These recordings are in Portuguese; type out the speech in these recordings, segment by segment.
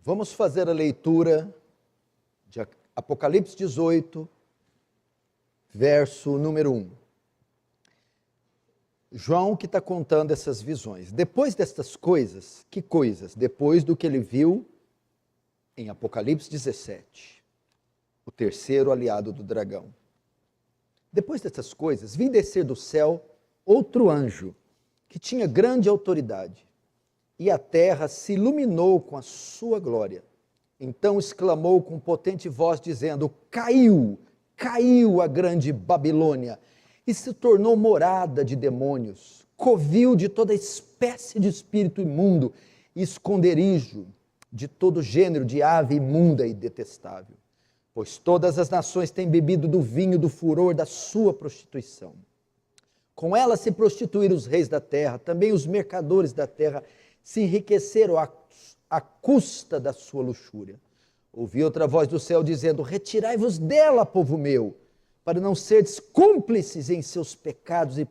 Vamos fazer a leitura de Apocalipse 18, verso número 1. João que está contando essas visões. Depois destas coisas, que coisas? Depois do que ele viu em Apocalipse 17, o terceiro aliado do dragão. Depois dessas coisas, vi descer do céu outro anjo, que tinha grande autoridade, e a terra se iluminou com a sua glória. Então exclamou com potente voz, dizendo: caiu a grande Babilônia, e se tornou morada de demônios, covil de toda espécie de espírito imundo, e esconderijo de todo gênero de ave imunda e detestável. Pois todas as nações têm bebido do vinho do furor da sua prostituição. Com ela se prostituíram os reis da terra, também os mercadores da terra se enriqueceram à custa da sua luxúria. Ouvi outra voz do céu dizendo: retirai-vos dela, povo meu, para não serdes cúmplices em seus pecados e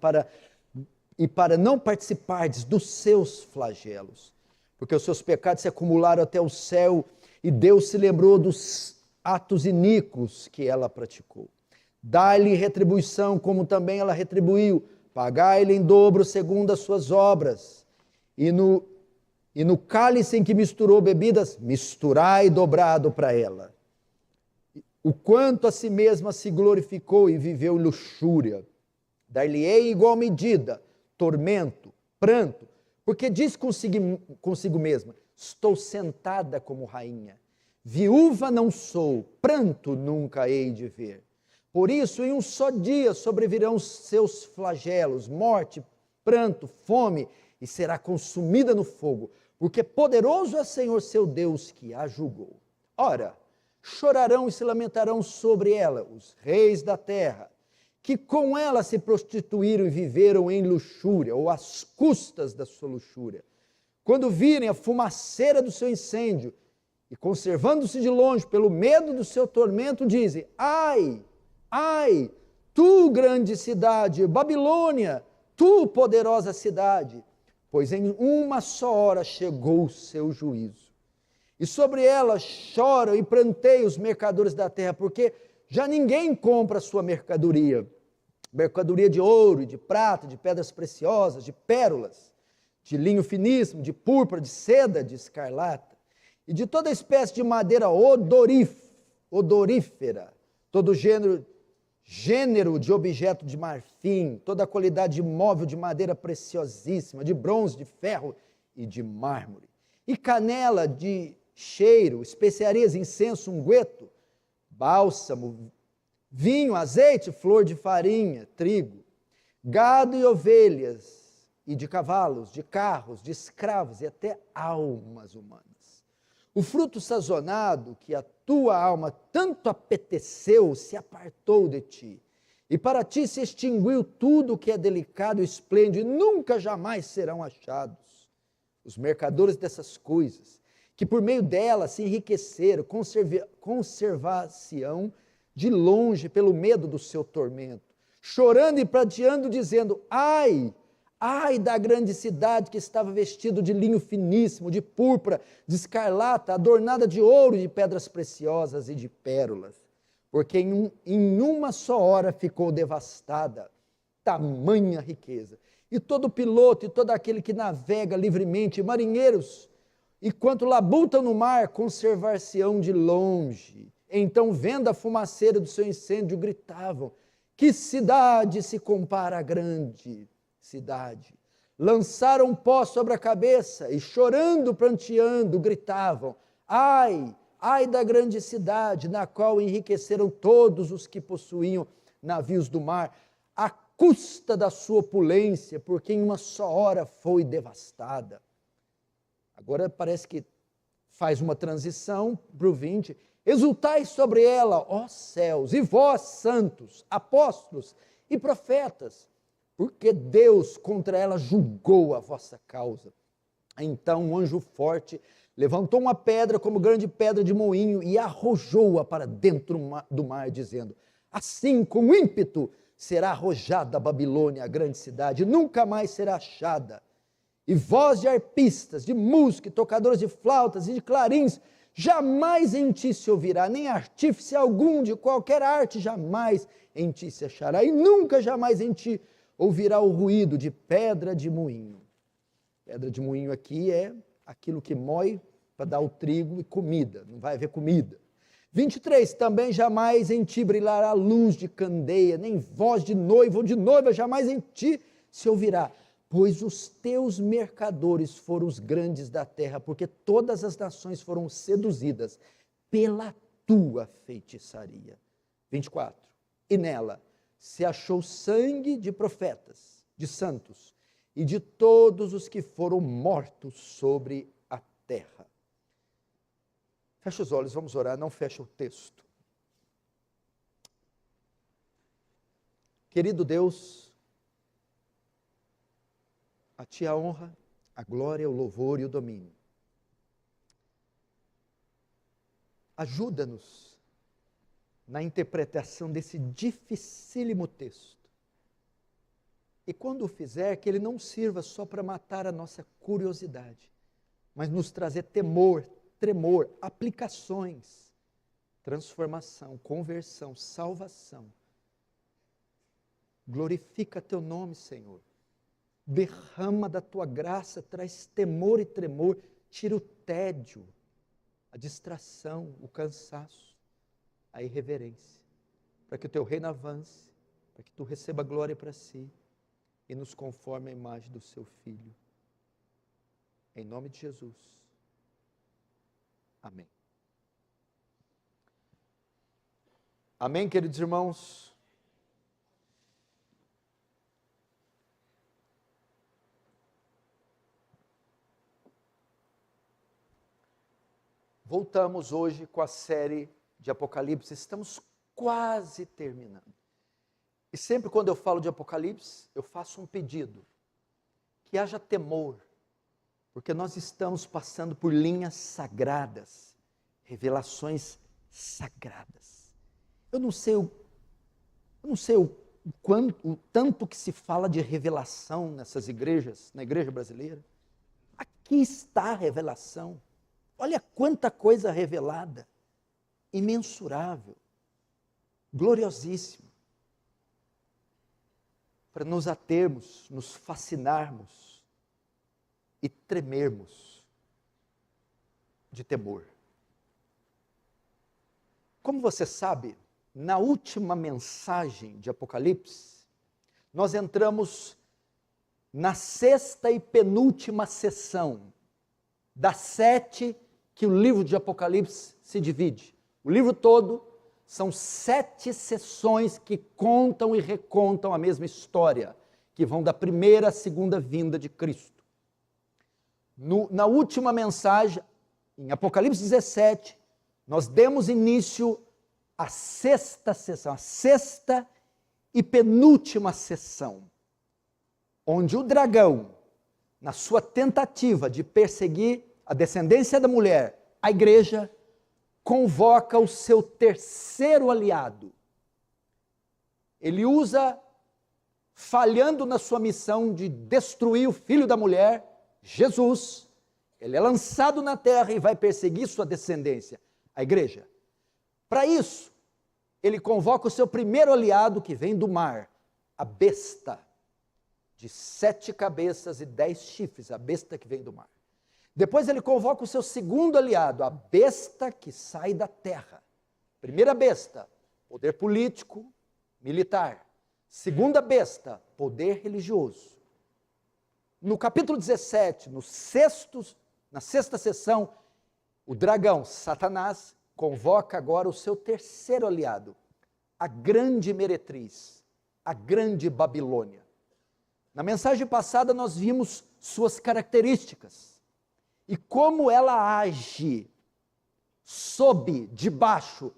para não participardes dos seus flagelos. Porque os seus pecados se acumularam até o céu, e Deus se lembrou dos atos iníquos que ela praticou. Dá-lhe retribuição, como também ela retribuiu. Pagai-lhe em dobro segundo as suas obras. E no cálice em que misturou bebidas, misturai dobrado para ela. O quanto a si mesma se glorificou e viveu em luxúria. Dar-lhe-ei igual medida, tormento, pranto, porque diz consigo mesma: estou sentada como rainha. Viúva não sou, pranto nunca hei de ver. Por isso, em um só dia sobrevirão os seus flagelos, morte, pranto, fome, e será consumida no fogo, porque poderoso é o Senhor seu Deus que a julgou. Ora, chorarão e se lamentarão sobre ela os reis da terra, que com ela se prostituíram e viveram em luxúria, ou às custas da sua luxúria. Quando virem a fumaceira do seu incêndio, e conservando-se de longe pelo medo do seu tormento, dizem: ai, ai, tu grande cidade, Babilônia, tu poderosa cidade, pois em uma só hora chegou o seu juízo. E sobre ela choram e pranteiam os mercadores da terra, porque já ninguém compra a sua mercadoria de ouro, de prata, de pedras preciosas, de pérolas, de linho finíssimo, de púrpura, de seda, de escarlata, e de toda espécie de madeira odorífera, todo gênero de objeto de marfim, toda a qualidade de móvel de madeira preciosíssima, de bronze, de ferro e de mármore, e canela de cheiro, especiarias, incenso, unguento, bálsamo, vinho, azeite, flor de farinha, trigo, gado e ovelhas, e de cavalos, de carros, de escravos e até almas humanas. O fruto sazonado que a tua alma tanto apeteceu se apartou de ti, e para ti se extinguiu tudo o que é delicado e esplêndido, e nunca jamais serão achados. Os mercadores dessas coisas, que por meio delas se enriqueceram, conservar-se-ão de longe pelo medo do seu tormento, chorando e prateando, dizendo: ai, ai da grande cidade que estava vestido de linho finíssimo, de púrpura, de escarlata, adornada de ouro e de pedras preciosas e de pérolas, porque em uma só hora ficou devastada tamanha riqueza. E todo piloto e todo aquele que navega livremente, marinheiros, e quanto labutam no mar, conservar-se-ão de longe. Então, vendo a fumaceira do seu incêndio, gritavam: que cidade se compara à grande cidade? Lançaram pó sobre a cabeça e, chorando, pranteando, gritavam: ai, ai da grande cidade, na qual enriqueceram todos os que possuíam navios do mar, à custa da sua opulência, porque em uma só hora foi devastada. Agora parece que faz uma transição para o 20. Exultai sobre ela, ó céus, e vós, santos, apóstolos e profetas, porque Deus contra ela julgou a vossa causa. Então um anjo forte levantou uma pedra como grande pedra de moinho e arrojou-a para dentro do mar, dizendo: assim com ímpeto será arrojada a Babilônia, a grande cidade, nunca mais será achada. E voz de arpistas, de música, tocadores de flautas e de clarins jamais em ti se ouvirá, nem artífice algum de qualquer arte jamais em ti se achará, e nunca jamais em ti ouvirá o ruído de pedra de moinho. Pedra de moinho aqui é aquilo que moe para dar o trigo e comida, não vai haver comida. 23, também jamais em ti brilhará luz de candeia, nem voz de noivo ou de noiva jamais em ti se ouvirá, pois os teus mercadores foram os grandes da terra, porque todas as nações foram seduzidas pela tua feitiçaria. 24, e nela se achou sangue de profetas, de santos, e de todos os que foram mortos sobre a terra. Fecha os olhos, vamos orar, não fecha o texto. Querido Deus, a ti a honra, a glória, o louvor e o domínio. Ajuda-nos na interpretação desse dificílimo texto. E quando o fizer, que ele não sirva só para matar a nossa curiosidade, mas nos trazer temor, tremor, aplicações, transformação, conversão, salvação. Glorifica teu nome, Senhor. Derrama da tua graça, traz temor e tremor, tira o tédio, a distração, o cansaço, a irreverência, para que o teu reino avance, para que tu receba glória para si e nos conforme à imagem do seu Filho. Em nome de Jesus. Amém. Amém, queridos irmãos? Voltamos hoje com a série de Apocalipse, estamos quase terminando. E sempre quando eu falo de Apocalipse, eu faço um pedido, que haja temor, porque nós estamos passando por linhas sagradas, revelações sagradas. Eu não sei o tanto que se fala de revelação nessas igrejas, na igreja brasileira. Aqui está a revelação. Olha quanta coisa revelada, imensurável, gloriosíssima, para nos atermos, nos fascinarmos e tremermos de temor. Como você sabe, na última mensagem de Apocalipse, nós entramos na sexta e penúltima sessão das 7 que o livro de Apocalipse se divide. O livro todo são 7 sessões que contam e recontam a mesma história, que vão da primeira à segunda vinda de Cristo. Na última mensagem, em Apocalipse 17, nós demos início à sexta sessão, a sexta e penúltima sessão, onde o dragão, na sua tentativa de perseguir a descendência da mulher, a igreja, convoca o seu terceiro aliado. Ele usa, falhando na sua missão de destruir o filho da mulher, Jesus, ele é lançado na terra e vai perseguir sua descendência, a igreja. Para isso, ele convoca o seu primeiro aliado que vem do mar, a besta, de 7 cabeças e 10 chifres, a besta que vem do mar. Depois ele convoca o seu segundo aliado, a besta que sai da terra. Primeira besta, poder político, militar. Segunda besta, poder religioso. No capítulo 17, na sexta sessão, o dragão, Satanás, convoca agora o seu terceiro aliado, a grande meretriz, a grande Babilônia. Na mensagem passada nós vimos suas características e como ela age debaixo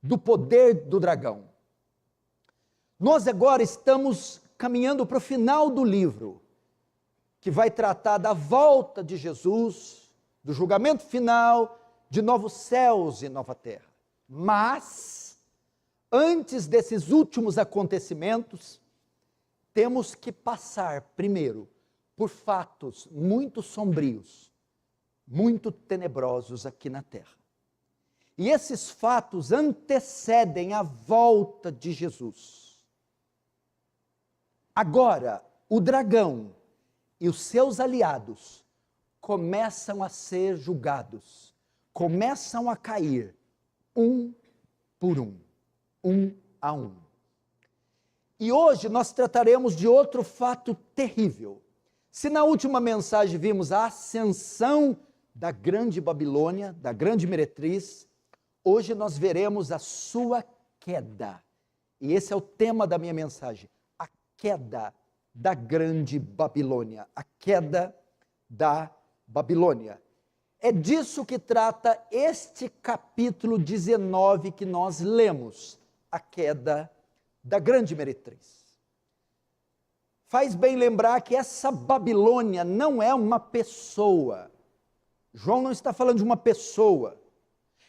do poder do dragão. Nós agora estamos caminhando para o final do livro, que vai tratar da volta de Jesus, do julgamento final, de novos céus e nova terra. Mas, antes desses últimos acontecimentos, temos que passar primeiro por fatos muito sombrios, muito tenebrosos aqui na terra. E esses fatos antecedem a volta de Jesus. Agora, o dragão e os seus aliados começam a ser julgados, começam a cair, um por um a um. E hoje nós trataremos de outro fato terrível. Se na última mensagem vimos a ascensão da grande Babilônia, da grande meretriz, hoje nós veremos a sua queda. E esse é o tema da minha mensagem, a queda da grande Babilônia, a queda da Babilônia. É disso que trata este capítulo 19 que nós lemos, a queda da grande meretriz. Faz bem lembrar que essa Babilônia não é uma pessoa. João não está falando de uma pessoa.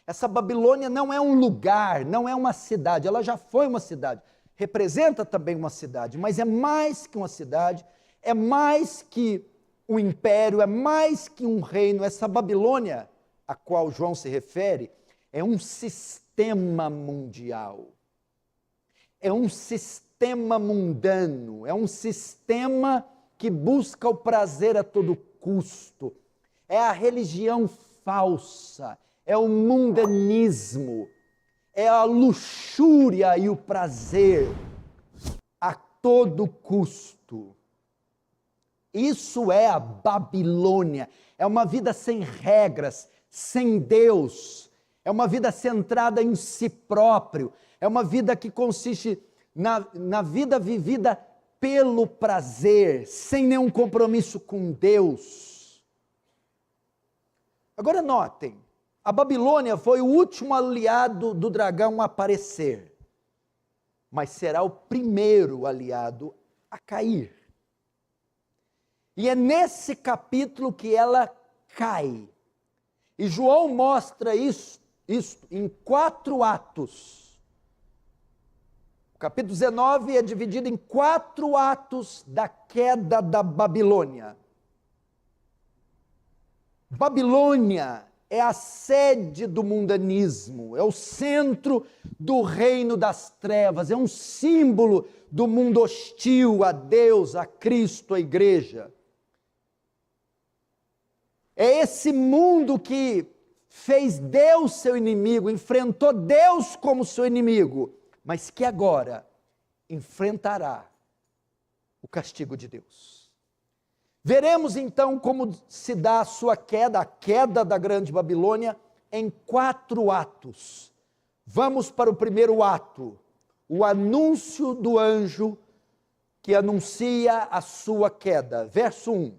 Essa Babilônia não é um lugar, não é uma cidade, ela já foi uma cidade. Representa também uma cidade, mas é mais que uma cidade, é mais que um império, é mais que um reino. Essa Babilônia, a qual João se refere, é um sistema mundial. É um sistema mundano, é um sistema que busca o prazer a todo custo. É a religião falsa, é o mundanismo, é a luxúria e o prazer a todo custo. Isso é a Babilônia, é uma vida sem regras, sem Deus, é uma vida centrada em si próprio, é uma vida que consiste na vida vivida pelo prazer, sem nenhum compromisso com Deus. Agora notem, a Babilônia foi o último aliado do dragão a aparecer, mas será o primeiro aliado a cair. E é nesse capítulo que ela cai. E João mostra isso em 4 atos. O capítulo 19 é dividido em 4 atos da queda da Babilônia. Babilônia é a sede do mundanismo, é o centro do reino das trevas, é um símbolo do mundo hostil a Deus, a Cristo, a igreja. É esse mundo que fez Deus seu inimigo, enfrentou Deus como seu inimigo, mas que agora enfrentará o castigo de Deus. Veremos então como se dá a sua queda, a queda da grande Babilônia, em 4 atos. Vamos para o primeiro ato, o anúncio do anjo que anuncia a sua queda. Verso 1.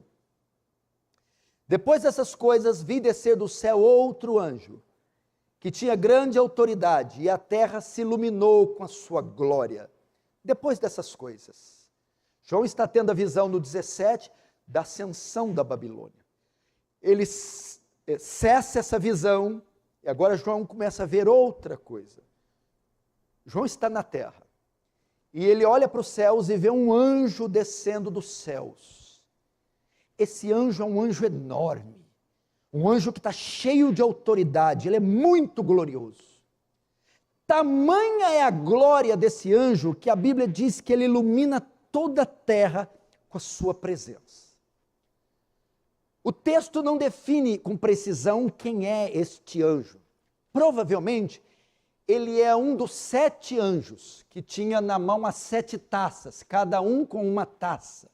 Depois dessas coisas, vi descer do céu outro anjo, que tinha grande autoridade, e a terra se iluminou com a sua glória. Depois dessas coisas, João está tendo a visão no 17 da ascensão da Babilônia. Ele cessa essa visão, e agora João começa a ver outra coisa. João está na terra, e ele olha para os céus e vê um anjo descendo dos céus. Esse anjo é um anjo enorme, um anjo que está cheio de autoridade, ele é muito glorioso. Tamanha é a glória desse anjo que a Bíblia diz que ele ilumina toda a terra com a sua presença. O texto não define com precisão quem é este anjo. Provavelmente, ele é um dos 7 anjos que tinha na mão as 7 taças, cada um com uma taça.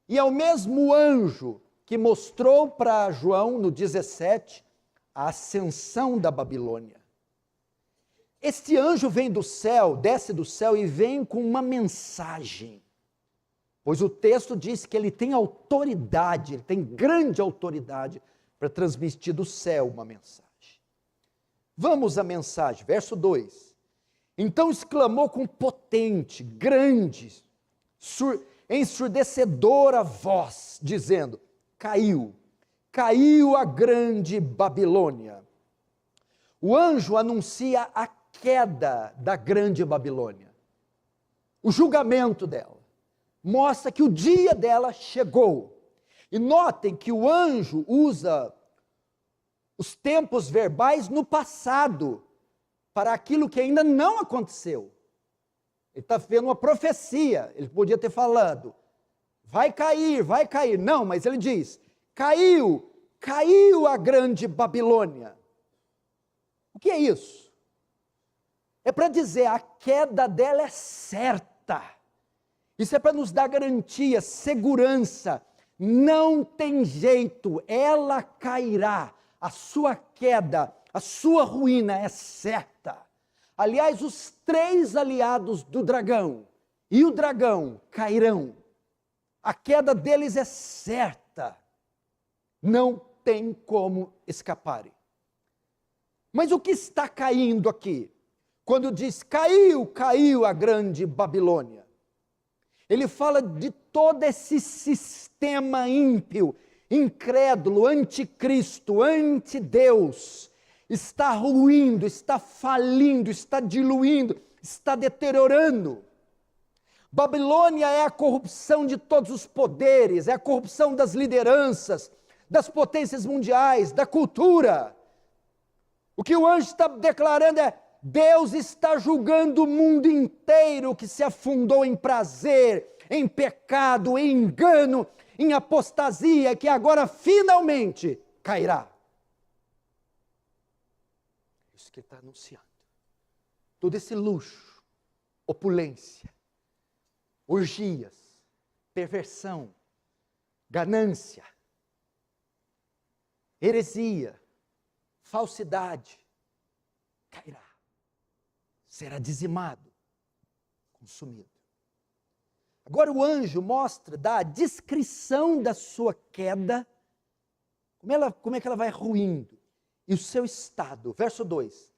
E é o mesmo anjo que mostrou para João, no 17, a ascensão da Babilônia. Este anjo vem do céu, desce do céu e vem com uma mensagem. Pois o texto diz que ele tem autoridade, ele tem grande autoridade para transmitir do céu uma mensagem. Vamos à mensagem, verso 2. Então exclamou com potente, grande, ensurdecedora voz, dizendo: caiu a grande Babilônia. O anjo anuncia a queda da grande Babilônia, o julgamento dela, mostra que o dia dela chegou. E notem que o anjo usa os tempos verbais no passado, para aquilo que ainda não aconteceu. Ele está vendo uma profecia, ele podia ter falado, vai cair, vai cair. Não, mas ele diz, caiu a grande Babilônia. O que é isso? É para dizer, a queda dela é certa. Isso é para nos dar garantia, segurança. Não tem jeito, ela cairá. A sua queda, a sua ruína é certa. Aliás, os 3 aliados do dragão e o dragão cairão. A queda deles é certa. Não tem como escaparem. Mas o que está caindo aqui? Quando diz caiu a grande Babilônia. Ele fala de todo esse sistema ímpio, incrédulo, anticristo, antideus. Está ruindo, está falindo, está diluindo, está deteriorando. Babilônia é a corrupção de todos os poderes, é a corrupção das lideranças, das potências mundiais, da cultura. O que o anjo está declarando é: Deus está julgando o mundo inteiro que se afundou em prazer, em pecado, em engano, em apostasia, que agora finalmente cairá. Isso que ele está anunciando. Todo esse luxo, opulência, orgias, perversão, ganância, heresia, falsidade, cairá. Será dizimado, consumido. Agora o anjo dá a descrição da sua queda, como é que ela vai ruindo, e o seu estado. Verso 2.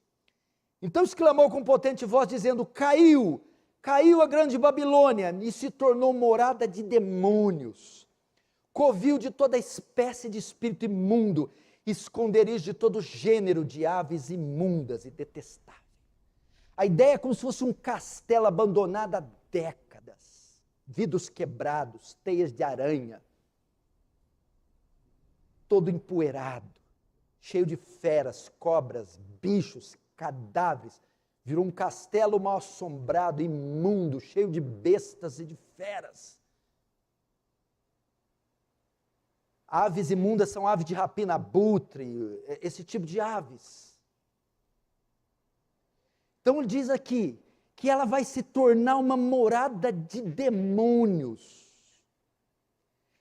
Então exclamou com potente voz, dizendo: caiu a grande Babilônia, e se tornou morada de demônios, covil de toda espécie de espírito imundo, esconderijo de todo gênero de aves imundas e detestáveis. A ideia é como se fosse um castelo abandonado há décadas, vidros quebrados, teias de aranha, todo empoeirado, cheio de feras, cobras, bichos, cadáveres. Virou um castelo mal assombrado, imundo, cheio de bestas e de feras. Aves imundas são aves de rapina, abutre, esse tipo de aves. Então ele diz aqui que ela vai se tornar uma morada de demônios.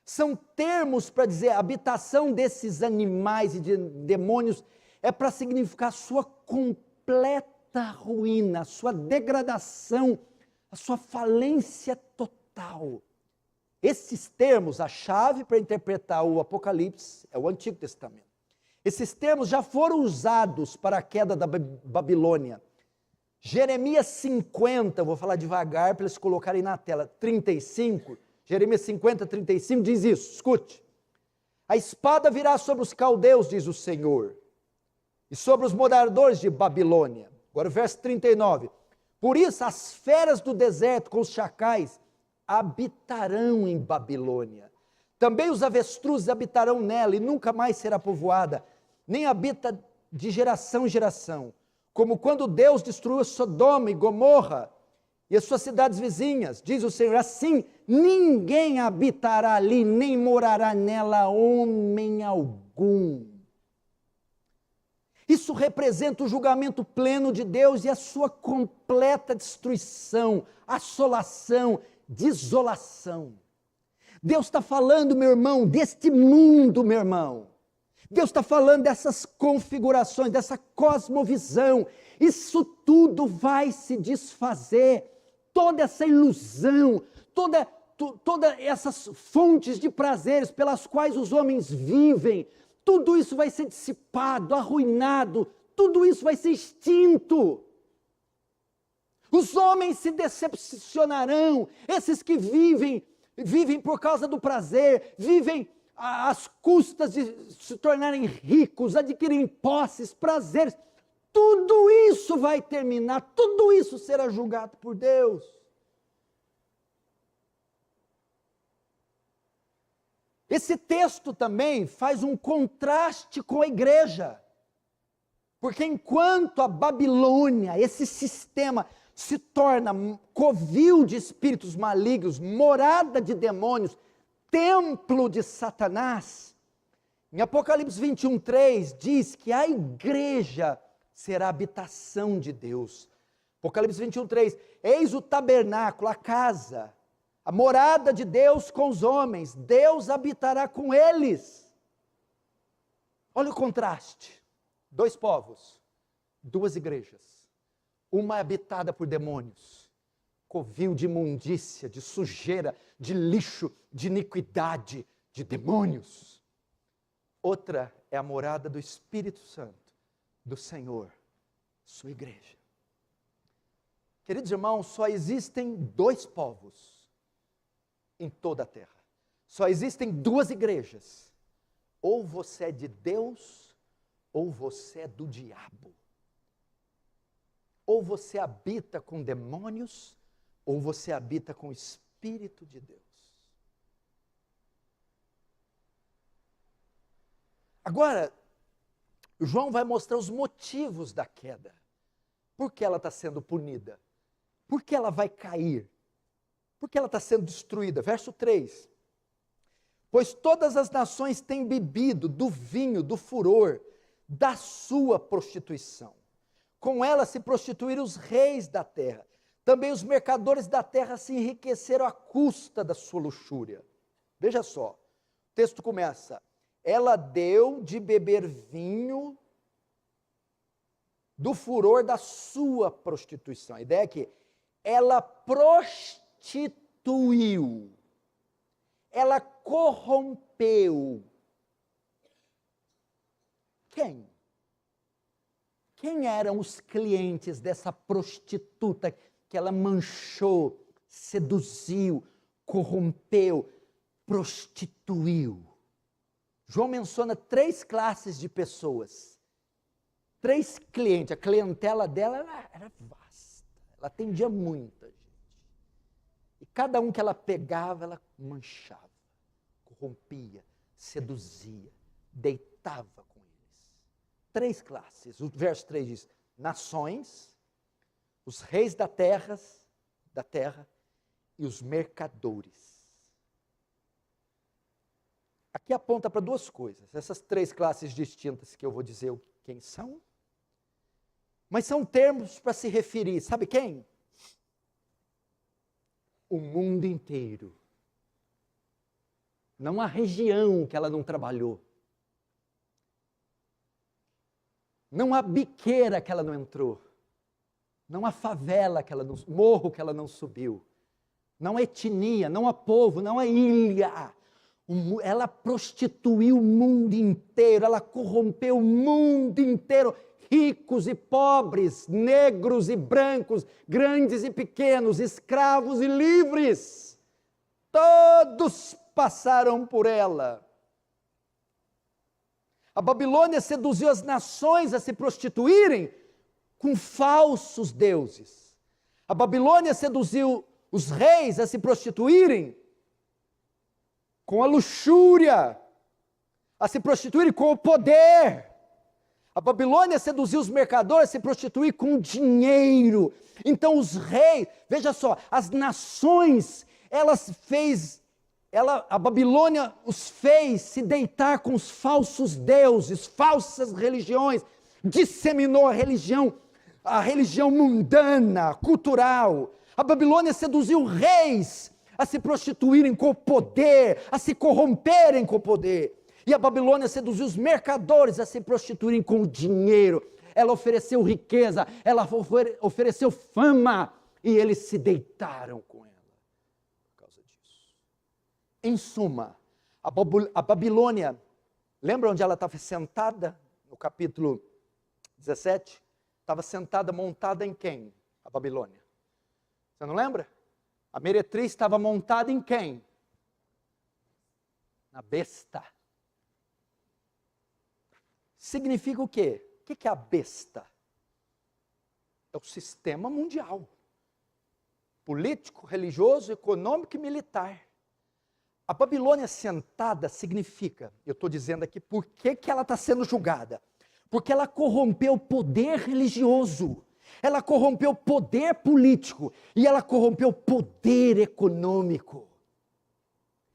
São termos para dizer a habitação desses animais e de demônios é para significar a sua completa ruína, a sua degradação, a sua falência total. Esses termos, a chave para interpretar o Apocalipse é o Antigo Testamento. Esses termos já foram usados para a queda da Babilônia. Jeremias 50, vou falar devagar para eles colocarem na tela, 35, Jeremias 50, 35 diz isso, escute. A espada virá sobre os caldeus, diz o Senhor, e sobre os moradores de Babilônia. Agora o verso 39. Por isso as feras do deserto com os chacais habitarão em Babilônia. Também os avestruzes habitarão nela e nunca mais será povoada, nem habita de geração em geração. Como quando Deus destruiu Sodoma e Gomorra e as suas cidades vizinhas, diz o Senhor, assim ninguém habitará ali, nem morará nela homem algum. Isso representa o julgamento pleno de Deus e a sua completa destruição, assolação, desolação. Deus está falando, meu irmão, deste mundo, meu irmão. Deus está falando dessas configurações, dessa cosmovisão. Isso tudo vai se desfazer. Toda essa ilusão, todas essas fontes de prazeres pelas quais os homens vivem, tudo isso vai ser dissipado, arruinado, tudo isso vai ser extinto. Os homens se decepcionarão, esses que vivem por causa do prazer, vivem às custas de se tornarem ricos, adquirem posses, prazeres, tudo isso vai terminar, tudo isso será julgado por Deus. Esse texto também faz um contraste com a igreja. Porque enquanto a Babilônia, esse sistema, se torna covil de espíritos malignos, morada de demônios, templo de Satanás, em Apocalipse 21:3 diz que a igreja será a habitação de Deus. Apocalipse 21:3, eis o tabernáculo, a casa, a morada de Deus com os homens, Deus habitará com eles. Olha o contraste, 2 povos, 2 igrejas, uma habitada por demônios, covil de imundícia, de sujeira, de lixo, de iniquidade, de demônios. Outra é a morada do Espírito Santo, do Senhor, sua igreja. Queridos irmãos, só existem 2 povos em toda a terra. Só existem 2 igrejas. Ou você é de Deus, ou você é do diabo. Ou você habita com demônios, ou você habita com o Espírito de Deus. Agora, João vai mostrar os motivos da queda. Por que ela está sendo punida? Por que ela vai cair? Por que ela está sendo destruída? Verso 3. Pois todas as nações têm bebido do vinho, do furor, da sua prostituição. Com ela se prostituíram os reis da terra. Também os mercadores da terra se enriqueceram à custa da sua luxúria. Veja só, o texto começa: ela deu de beber vinho do furor da sua prostituição. A ideia é que ela prostituiu, ela corrompeu. Quem? Quem eram os clientes dessa prostituta que ela manchou, seduziu, corrompeu, prostituiu? João menciona 3 classes de pessoas, 3 clientes. A clientela dela era vasta, ela atendia muita gente. E cada um que ela pegava, ela manchava, corrompia, seduzia, deitava com eles. 3 classes. O verso 3 diz: nações, os reis da terra e os mercadores. Aqui aponta para 2 coisas, essas 3 classes distintas que eu vou dizer quem são, mas são termos para se referir, sabe quem? O mundo inteiro. Não há região que ela não trabalhou. Não há biqueira que ela não entrou. Não há favela que ela não, morro que ela não subiu. Não há etnia, não há povo, não há ilha. Ela prostituiu o mundo inteiro, ela corrompeu o mundo inteiro, ricos e pobres, negros e brancos, grandes e pequenos, escravos e livres, todos passaram por ela. A Babilônia seduziu as nações a se prostituírem com falsos deuses. A Babilônia seduziu os reis a se prostituírem com a luxúria, a se prostituírem com o poder. A Babilônia seduziu os mercadores a se prostituir com o dinheiro. Então os reis, veja só, as nações, a Babilônia os fez se deitar com os falsos deuses, falsas religiões, disseminou a religião mundana, cultural. A Babilônia seduziu reis a se prostituírem com o poder, a se corromperem com o poder. E a Babilônia seduziu os mercadores a se prostituírem com o dinheiro. Ela ofereceu riqueza, ela ofereceu fama, e eles se deitaram com ela por causa disso. Em suma, a Babilônia, lembra onde ela estava sentada? No capítulo 17? Estava sentada, montada em quem? A Babilônia. Você não lembra? A meretriz estava montada em quem? Na besta. Significa o quê? O que é a besta? É o sistema mundial. Político, religioso, econômico e militar. A Babilônia sentada significa, eu estou dizendo aqui por que ela está sendo julgada. Porque ela corrompeu o poder religioso, ela corrompeu o poder político e ela corrompeu o poder econômico.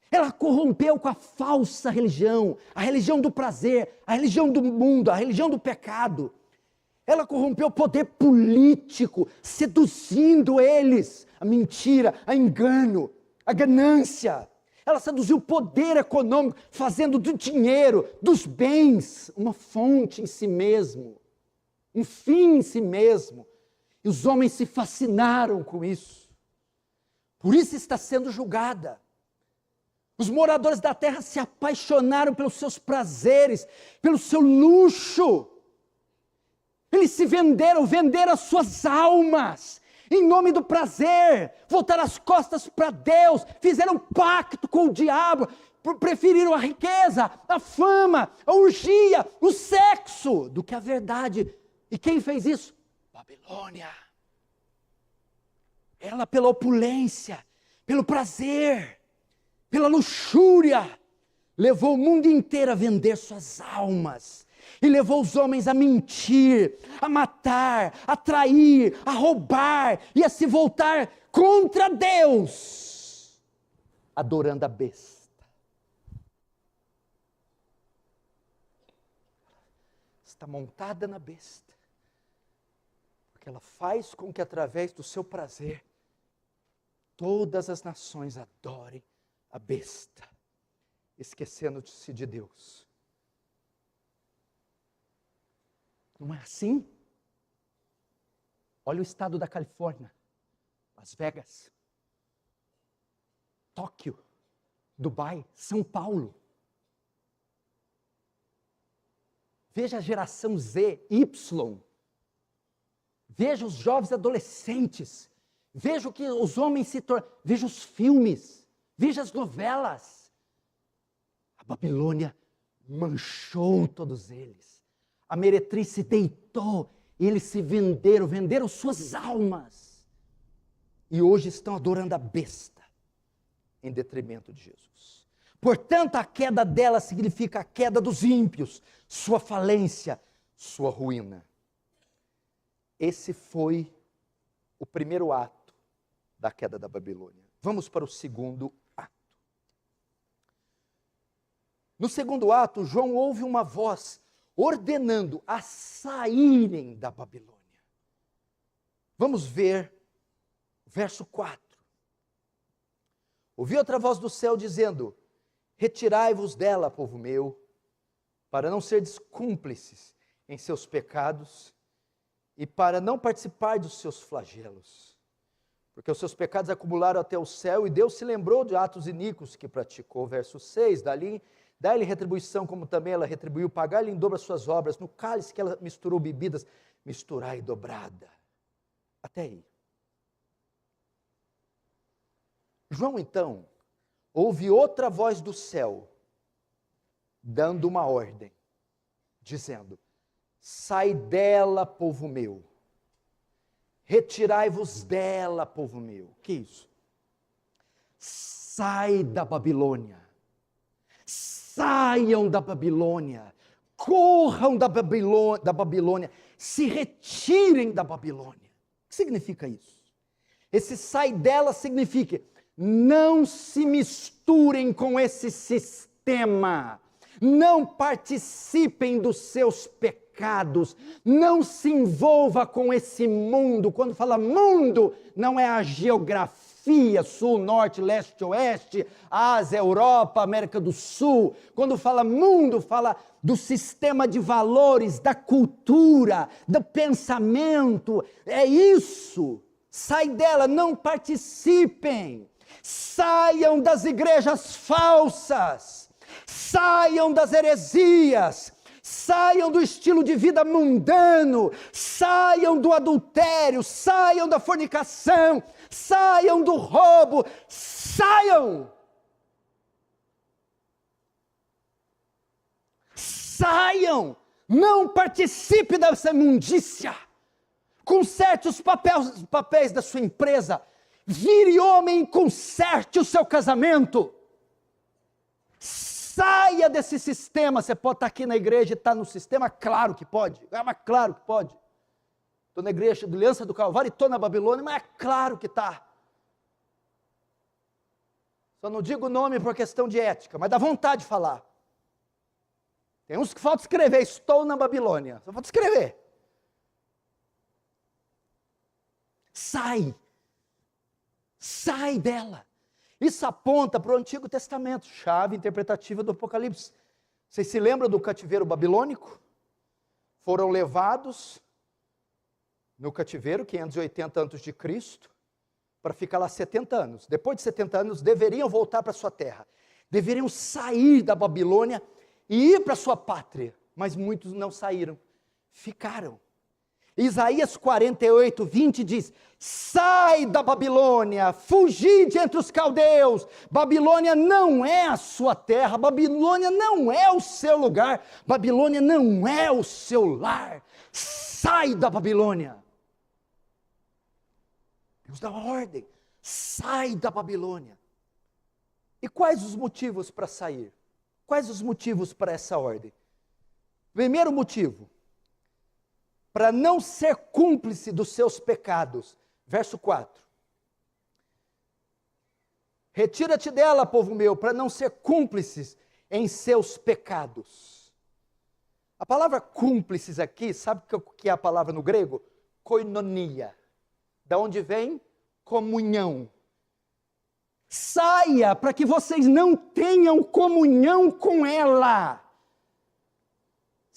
Ela corrompeu com a falsa religião, a religião do prazer, a religião do mundo, a religião do pecado. Ela corrompeu o poder político, seduzindo eles, a mentira, a engano, a ganância. Ela seduziu o poder econômico, fazendo do dinheiro, dos bens, uma fonte em si mesmo, um fim em si mesmo. E os homens se fascinaram com isso. Por isso está sendo julgada. Os moradores da terra se apaixonaram pelos seus prazeres, pelo seu luxo. Eles se venderam as suas almas, em nome do prazer, voltaram as costas para Deus, fizeram pacto com o diabo, preferiram a riqueza, a fama, a orgia, o sexo, do que a verdade. E quem fez isso? Babilônia. Ela, pela opulência, pelo prazer, pela luxúria, levou o mundo inteiro a vender suas almas. E levou os homens a mentir, a matar, a trair, a roubar e a se voltar contra Deus, adorando a besta. Está montada na besta, porque ela faz com que através do seu prazer, todas as nações adorem a besta, esquecendo-se de Deus. Não é assim? Olha o estado da Califórnia, Las Vegas, Tóquio, Dubai, São Paulo. Veja a geração Z, Y. Veja os jovens adolescentes. Veja o que os homens se tornam. Veja os filmes. Veja as novelas. A Babilônia manchou todos eles. A meretriz se deitou e eles se venderam suas almas. E hoje estão adorando a besta em detrimento de Jesus. Portanto, a queda dela significa a queda dos ímpios, sua falência, sua ruína. Esse foi o primeiro ato da queda da Babilônia. Vamos para o segundo ato. No segundo ato, João ouve uma voz ordenando a saírem da Babilônia. Vamos ver o verso 4. Ouvi outra voz do céu dizendo: retirai-vos dela, povo meu, para não serdes cúmplices em seus pecados e para não participar dos seus flagelos. Porque os seus pecados acumularam até o céu e Deus se lembrou de atos iníquos que praticou. Verso 6, dá-lhe retribuição, como também ela retribuiu, pagar-lhe em dobro as suas obras, no cálice que ela misturou bebidas, misturai dobrada. Até aí. João, então, ouve outra voz do céu, dando uma ordem, dizendo: sai dela, povo meu, retirai-vos dela, povo meu. O que é isso? Sai da Babilônia. Saiam da Babilônia, corram da Babilônia, se retirem da Babilônia. O que significa isso? Esse sai dela significa: não se misturem com esse sistema, não participem dos seus pecados, não se envolva com esse mundo. Quando fala mundo, não é a geografia, sul, norte, leste, oeste, Ásia, Europa, América do Sul. Quando fala mundo, fala do sistema de valores, da cultura, do pensamento. É isso. Sai dela, não participem. Saiam das igrejas falsas. Saiam das heresias. Saiam do estilo de vida mundano, saiam do adultério, saiam da fornicação, saiam do roubo, saiam! Saiam! Não participe dessa imundícia! Conserte os papéis da sua empresa, vire homem e conserte o seu casamento. Saia desse sistema. Você pode estar aqui na igreja e estar no sistema? Claro que pode. Mas claro que pode. Estou na igreja do Aliança do Calvário e estou na Babilônia, mas é claro que está. Só não digo o nome por questão de ética, mas dá vontade de falar. Tem uns que falta escrever, estou na Babilônia. Só falta escrever. Sai. Sai dela. Isso aponta para o Antigo Testamento, chave interpretativa do Apocalipse. Vocês se lembram do cativeiro babilônico? Foram levados no cativeiro, 580 a.C., para ficar lá 70 anos. Depois de 70 anos, deveriam voltar para sua terra. Deveriam sair da Babilônia e ir para sua pátria. Mas muitos não saíram, ficaram. Isaías 48, 20 diz: sai da Babilônia, fugi de entre os caldeus. Babilônia não é a sua terra, Babilônia não é o seu lugar, Babilônia não é o seu lar. Sai da Babilônia. Deus dá uma ordem, sai da Babilônia. E quais os motivos para sair? Quais os motivos para essa ordem? Primeiro motivo, para não ser cúmplice dos seus pecados. Verso 4. Retira-te dela, povo meu, para não ser cúmplices em seus pecados. A palavra cúmplices aqui, sabe o que é a palavra no grego? Koinonia. Da onde vem? Comunhão. Saia para que vocês não tenham comunhão com ela.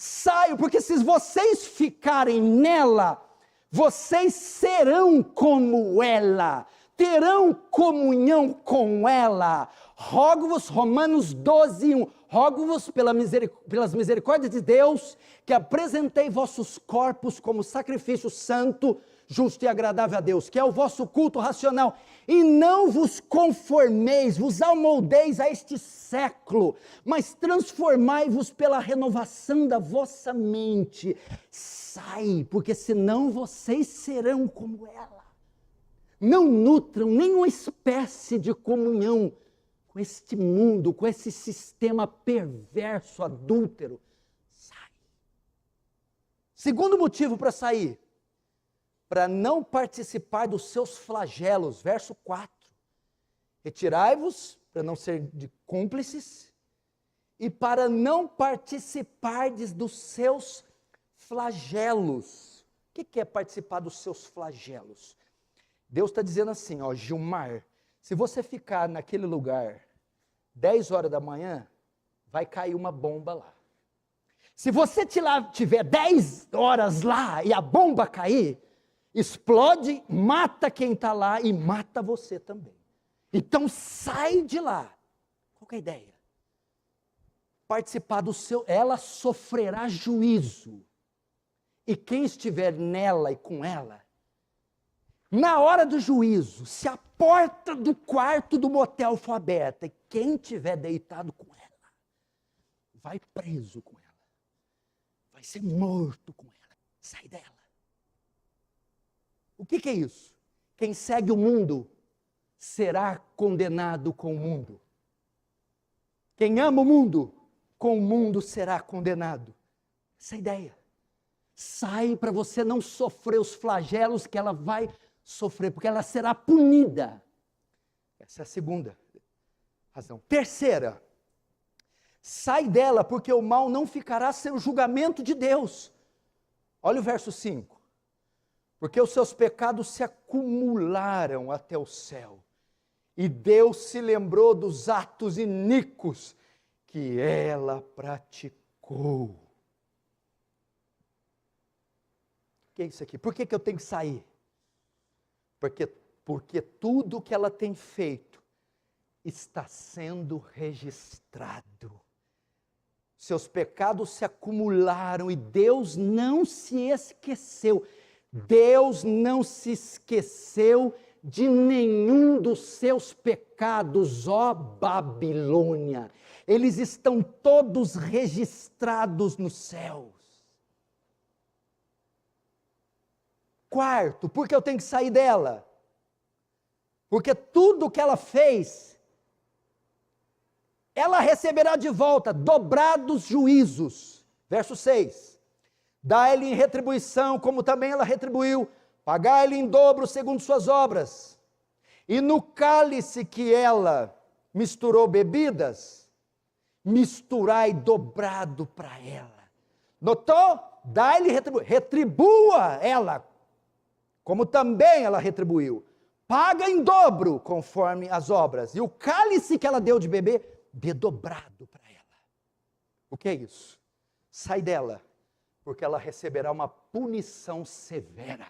Saiam, porque se vocês ficarem nela, vocês serão como ela, terão comunhão com ela. Rogo-vos, Romanos 12, 1, rogo-vos pelas misericórdias de Deus, que apresentei vossos corpos como sacrifício santo, justo e agradável a Deus, que é o vosso culto racional, e não vos conformeis, vos amoldeis a este século, mas transformai-vos pela renovação da vossa mente. Sai, porque senão vocês serão como ela. Não nutram nenhuma espécie de comunhão com este mundo, com esse sistema perverso, adúltero. Sai. Segundo motivo para sair, para não participar dos seus flagelos, verso 4. Retirai-vos, para não ser de cúmplices, e para não participardes dos seus flagelos. O que é participar dos seus flagelos? Deus está dizendo assim, ó, Gilmar, se você ficar naquele lugar 10 horas da manhã, vai cair uma bomba lá. Se você tiver 10 horas lá e a bomba cair, explode, mata quem está lá e mata você também. Então sai de lá. Qual que é a ideia? Participar do seu, ela sofrerá juízo. E quem estiver nela e com ela, na hora do juízo, se a porta do quarto do motel for aberta e quem estiver deitado com ela, vai preso com ela, vai ser morto com ela. Sai dela. O que é isso? Quem segue o mundo será condenado com o mundo. Quem ama o mundo, com o mundo será condenado. Essa é a ideia. Sai para você não sofrer os flagelos que ela vai sofrer, porque ela será punida. Essa é a segunda razão. Terceira, sai dela, porque o mal não ficará sem o julgamento de Deus. Olha o verso 5. Porque os seus pecados se acumularam até o céu, e Deus se lembrou dos atos iníquos que ela praticou. O que é isso aqui? Por que eu tenho que sair? Porque tudo que ela tem feito está sendo registrado. Seus pecados se acumularam e Deus não se esqueceu. Deus não se esqueceu de nenhum dos seus pecados, ó Babilônia. Eles estão todos registrados nos céus. Quarto, por que eu tenho que sair dela? Porque tudo que ela fez ela receberá de volta dobrados juízos. Verso 6. Dá-lhe em retribuição, como também ela retribuiu, pagai-lhe em dobro segundo suas obras. E no cálice que ela misturou bebidas, misturai dobrado para ela. Notou? Dá-lhe retribua ela, como também ela retribuiu. Paga em dobro, conforme as obras. E o cálice que ela deu de beber, dê dobrado para ela. O que é isso? Sai dela, porque ela receberá uma punição severa.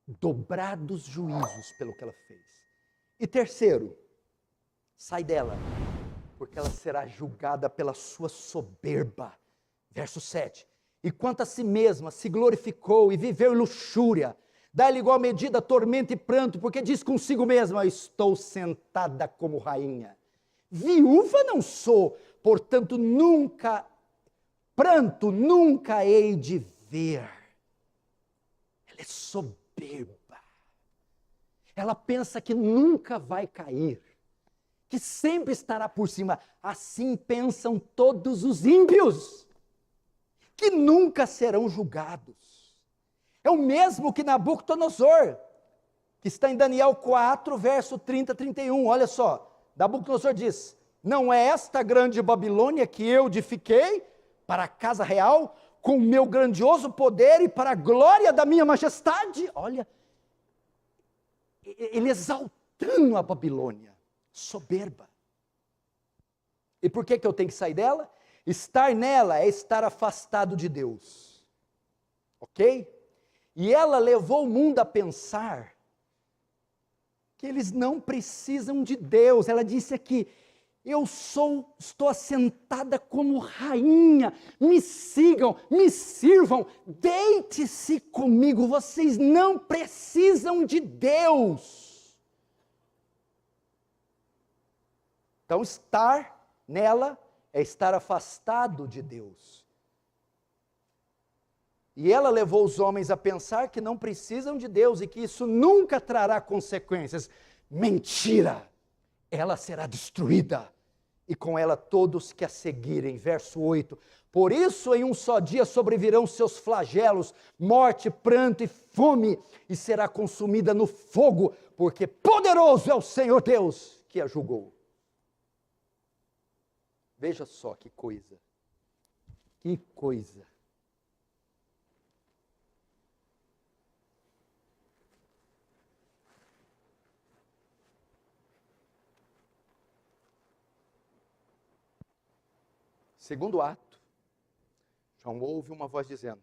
Dobrados juízos pelo que ela fez. E terceiro, sai dela, porque ela será julgada pela sua soberba. Verso 7. E quanto a si mesma se glorificou e viveu em luxúria, dá-lhe igual medida tormento e pranto, porque diz consigo mesma: estou sentada como rainha. Viúva não sou, portanto pranto nunca hei de ver. Ela é soberba. Ela pensa que nunca vai cair, que sempre estará por cima. Assim pensam todos os ímpios, que nunca serão julgados. É o mesmo que Nabucodonosor, que está em Daniel 4, verso 30 a 31. Olha só, Nabucodonosor diz: não é esta grande Babilônia que eu edifiquei para a casa real, com o meu grandioso poder e para a glória da minha majestade? Olha, ele exaltando a Babilônia, soberba. E por que eu tenho que sair dela? Estar nela é estar afastado de Deus, ok? E ela levou o mundo a pensar que eles não precisam de Deus. Ela disse aqui: estou assentada como rainha, me sigam, me sirvam, deite-se comigo, vocês não precisam de Deus. Então, estar nela é estar afastado de Deus. E ela levou os homens a pensar que não precisam de Deus e que isso nunca trará consequências. Mentira! Ela será destruída, e com ela todos que a seguirem. Verso 8. Por isso em um só dia sobrevirão seus flagelos, morte, pranto e fome, e será consumida no fogo, porque poderoso é o Senhor Deus que a julgou. Veja só que coisa. Que coisa. Segundo ato, João ouve uma voz dizendo: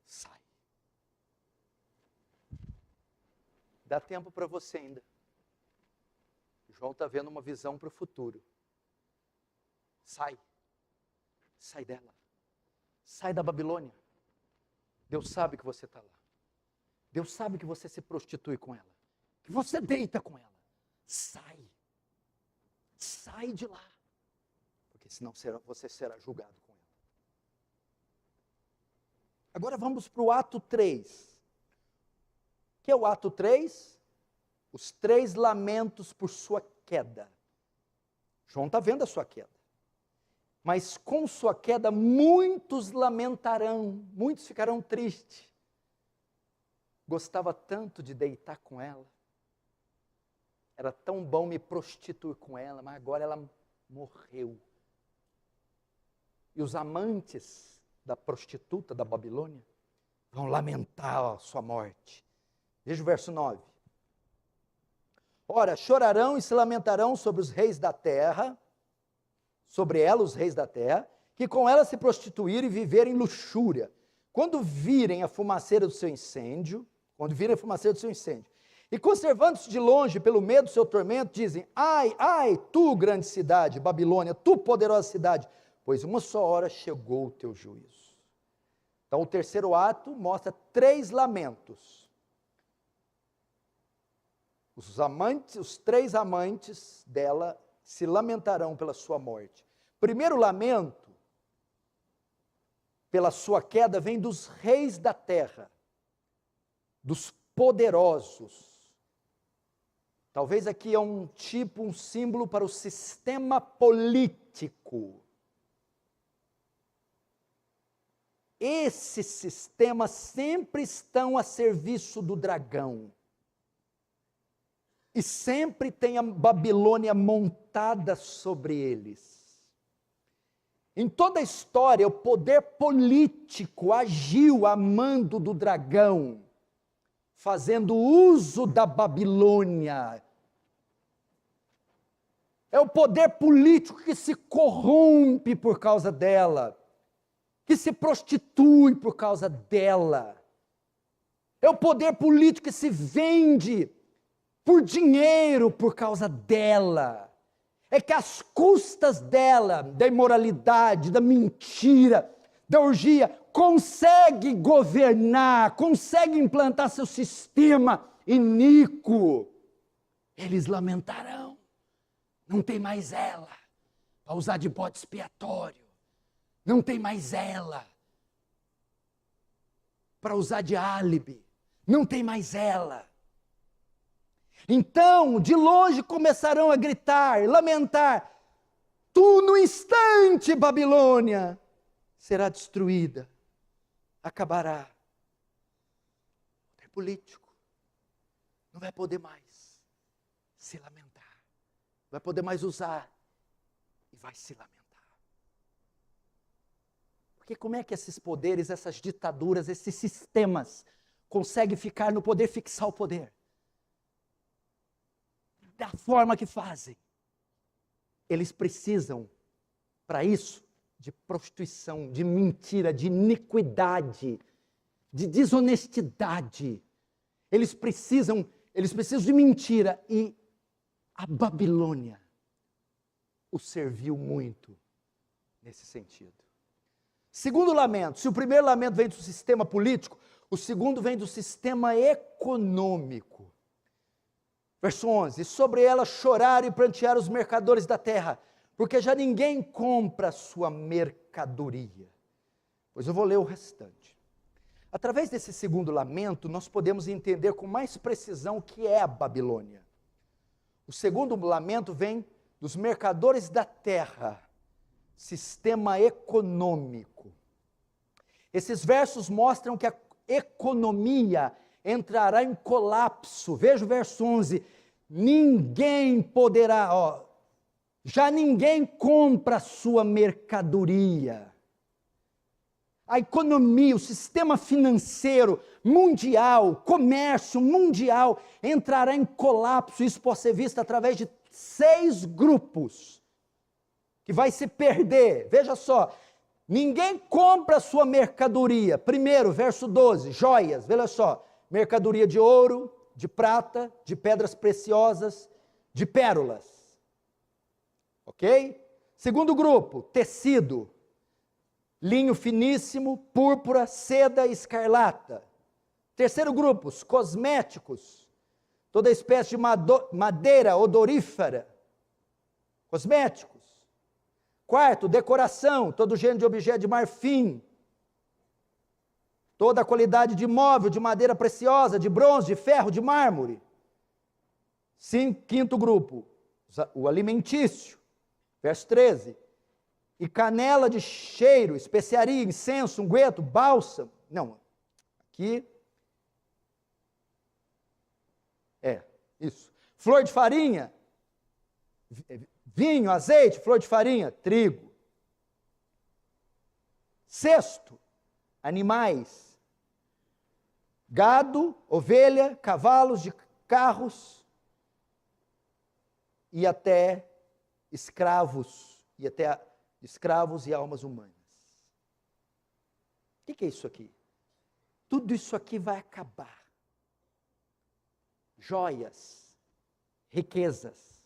sai. Dá tempo para você ainda. João está vendo uma visão para o futuro. Sai. Sai dela. Sai da Babilônia. Deus sabe que você está lá. Deus sabe que você se prostitui com ela, que você deita com ela. Sai. Sai de lá. Porque senão você será julgado com ela. Agora vamos para o ato 3. O que é o ato 3? Os 3 lamentos por sua queda. João está vendo a sua queda. Mas com sua queda muitos lamentarão, muitos ficarão tristes. Gostava tanto de deitar com ela. Era tão bom me prostituir com ela, mas agora ela morreu. E os amantes da prostituta da Babilônia vão lamentar a sua morte. Veja o verso 9. Ora, chorarão e se lamentarão sobre os reis da terra, sobre ela os reis da terra, que com ela se prostituíram e viverem em luxúria. Quando virem a fumaceira do seu incêndio, e conservando-se de longe pelo medo do seu tormento, dizem: ai, ai, tu grande cidade, Babilônia, tu poderosa cidade, pois uma só hora chegou o teu juízo. Então o terceiro ato mostra 3 lamentos. Os 3 amantes dela se lamentarão pela sua morte. Primeiro lamento, pela sua queda, vem dos reis da terra, dos poderosos. Talvez aqui é um símbolo para o sistema político. Esses sistemas sempre estão a serviço do dragão. E sempre tem a Babilônia montada sobre eles. Em toda a história, o poder político agiu a mando do dragão, fazendo uso da Babilônia. É o poder político que se corrompe por causa dela, que se prostitui por causa dela. É o poder político que se vende por dinheiro por causa dela. É que às custas dela, da imoralidade, da mentira, da orgia, consegue governar, consegue implantar seu sistema iníquo. Eles lamentarão. Não tem mais ela para usar de bode expiatório. Não tem mais ela para usar de álibi. Não tem mais ela. Então, de longe começarão a gritar, lamentar: tu no instante, Babilônia, será destruída, acabará. O poder político não vai poder mais se lamentar, vai poder mais usar e vai se lamentar. Porque como é que esses poderes, essas ditaduras, esses sistemas conseguem ficar no poder, fixar o poder? Da forma que fazem. Eles precisam, para isso, de prostituição, de mentira, de iniquidade, de desonestidade. Eles precisam de mentira. E a Babilônia os serviu muito nesse sentido. Segundo lamento, se o primeiro lamento vem do sistema político, o segundo vem do sistema econômico. Verso 11, sobre ela choraram e prantearam os mercadores da terra, porque já ninguém compra a sua mercadoria. Pois eu vou ler o restante. Através desse segundo lamento, nós podemos entender com mais precisão o que é a Babilônia. O segundo lamento vem dos mercadores da terra, sistema econômico. Esses versos mostram que a economia entrará em colapso. Veja o verso 11, ninguém poderá, já ninguém compra a sua mercadoria. A economia, o sistema financeiro mundial, comércio mundial, entrará em colapso. Isso pode ser visto através de 6 grupos, que vai se perder. Veja só, ninguém compra a sua mercadoria. Primeiro, verso 12, joias, veja só, mercadoria de ouro, de prata, de pedras preciosas, de pérolas. Ok? Segundo grupo, tecido, linho finíssimo, púrpura, seda e escarlata. Terceiro grupo, os cosméticos, toda espécie de madeira odorífera, cosméticos. Quarto, decoração, todo gênero de objeto de marfim, toda a qualidade de móvel, de madeira preciosa, de bronze, de ferro, de mármore. Quinto grupo, o alimentício, verso 13. E canela de cheiro, especiaria, incenso, unguento, bálsamo. Não, aqui. Isso. Flor de farinha, vinho, azeite, flor de farinha, trigo. Sexto, animais. Gado, ovelha, cavalos de carros e até escravos, e almas humanas. O que é isso aqui? Tudo isso aqui vai acabar. Joias, riquezas,